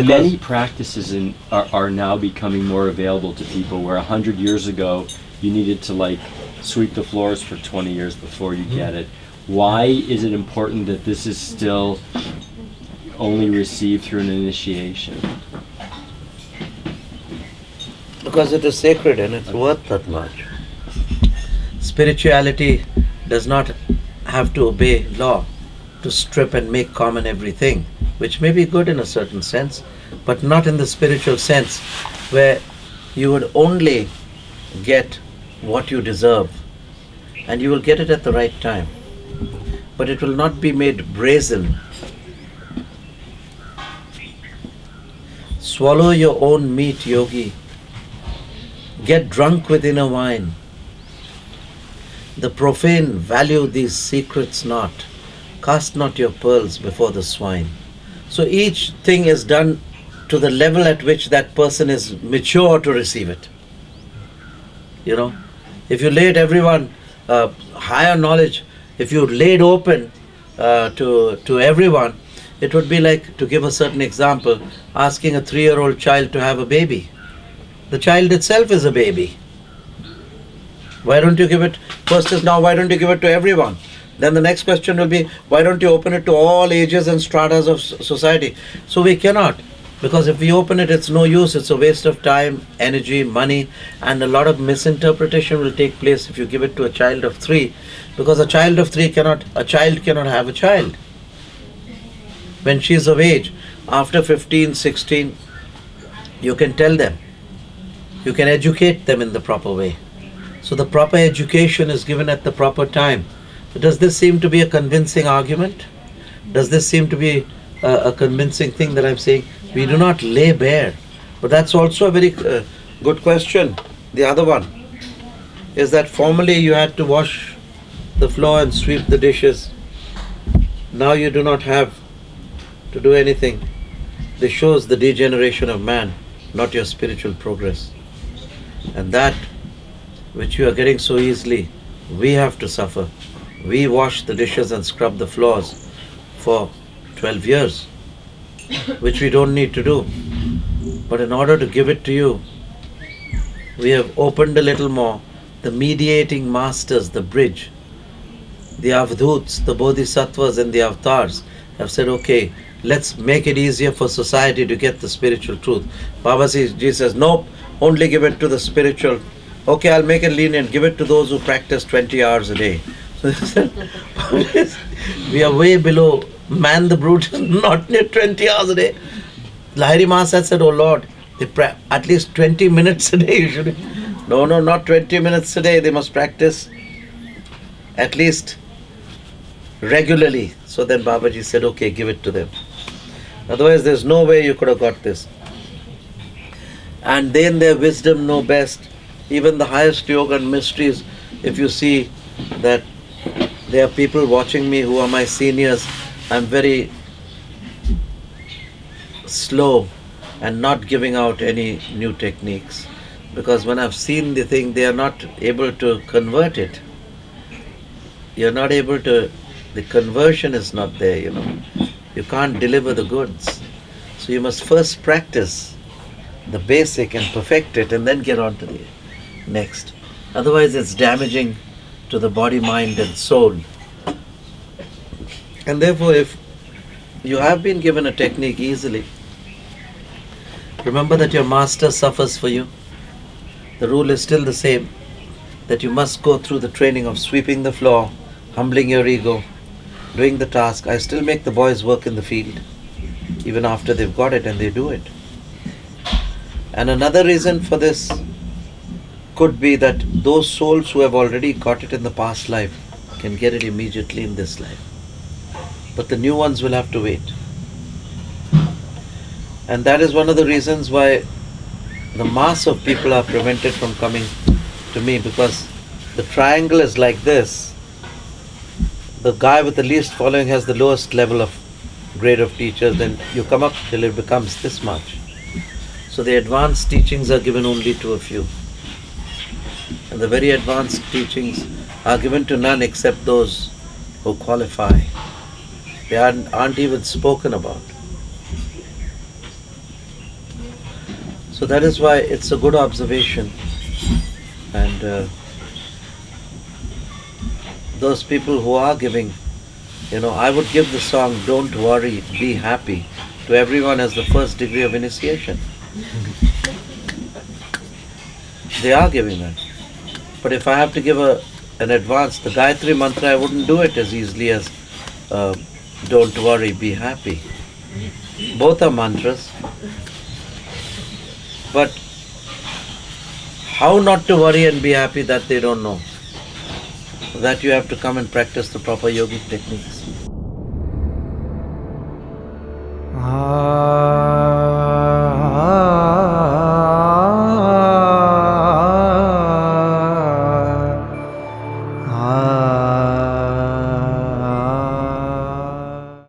many practices are now becoming more available to people, where 100 years ago you needed to like sweep the floors for 20 years before you get it. Why is it important that this is still only received through an initiation? Because it is sacred and it's worth that much. Spirituality does not have to obey law, to strip and make common everything, which may be good in a certain sense, but not in the spiritual sense, where you would only get what you deserve, and you will get it at the right time. But it will not be made brazen. Swallow your own meat, yogi. Get drunk with inner wine. The profane value these secrets not. Cast not your pearls before the swine. So each thing is done to the level at which that person is mature to receive it. You know, if you laid everyone higher knowledge, if you laid open to everyone, it would be like, to give a certain example, asking a 3-year-old child to have a baby. The child itself is a baby. Why don't you give it, first is now, why don't you give it to everyone? Then the next question will be, why don't you open it to all ages and stratas of society? So we cannot, because if we open it, it's no use, it's a waste of time, energy, money, and a lot of misinterpretation will take place if you give it to a child of 3, because a child of 3 cannot have a child. When she is of age, after 15, 16, you can tell them, you can educate them in the proper way. So the proper education is given at the proper time. Does this seem to be a convincing argument? Does this seem to be a convincing thing that I'm saying? We do not lay bare. But that's also a very good question. The other one is that formerly you had to wash the floor and sweep the dishes. Now you do not have to do anything. This shows the degeneration of man, not your spiritual progress. And that which you are getting so easily, we have to suffer. We wash the dishes and scrub the floors for 12 years, which we don't need to do. But in order to give it to you, we have opened a little more. The mediating masters, the bridge, the avadhuts, the bodhisattvas and the avatars have said, okay, let's make it easier for society to get the spiritual truth. Babaji says, nope, only give it to the spiritual. Okay, I'll make it lenient, give it to those who practice 20 hours a day. So we are way below. Man the brute is not near 20 hours a day. Lahiri Maharaj said, oh Lord, at least 20 minutes a day you should. No, not 20 minutes a day. They must practice at least regularly. So then Babaji said, okay, give it to them. Otherwise there's no way you could have got this. And they in their wisdom know best. Even the highest yoga and mysteries, if you see that there are people watching me who are my seniors, I'm very slow and not giving out any new techniques. Because when I've seen the thing, they are not able to convert it. You're not able to, the conversion is not there, you know. You can't deliver the goods. So you must first practice the basic and perfect it and then get on to the next. Otherwise it's damaging to the body, mind and soul. And therefore if you have been given a technique easily, remember that your master suffers for you. The rule is still the same, that you must go through the training of sweeping the floor, humbling your ego, doing the task. I still make the boys work in the field, even after they've got it, and they do it. And another reason for this could be that those souls who have already got it in the past life can get it immediately in this life. But the new ones will have to wait. And that is one of the reasons why the mass of people are prevented from coming to me, because the triangle is like this. The guy with the least following has the lowest level of grade of teachers, then you come up till it becomes this much. So the advanced teachings are given only to a few. And the very advanced teachings are given to none except those who qualify. They aren't even spoken about. So that is why it's a good observation. And those people who are giving, I would give the song "Don't Worry, Be Happy" to everyone as the first degree of initiation. They are giving that. But if I have to give an advance, the Gayatri Mantra, I wouldn't do it as easily as "Don't worry, be happy." Both are mantras. But how not to worry and be happy, that they don't know. That you have to come and practice the proper yogic techniques.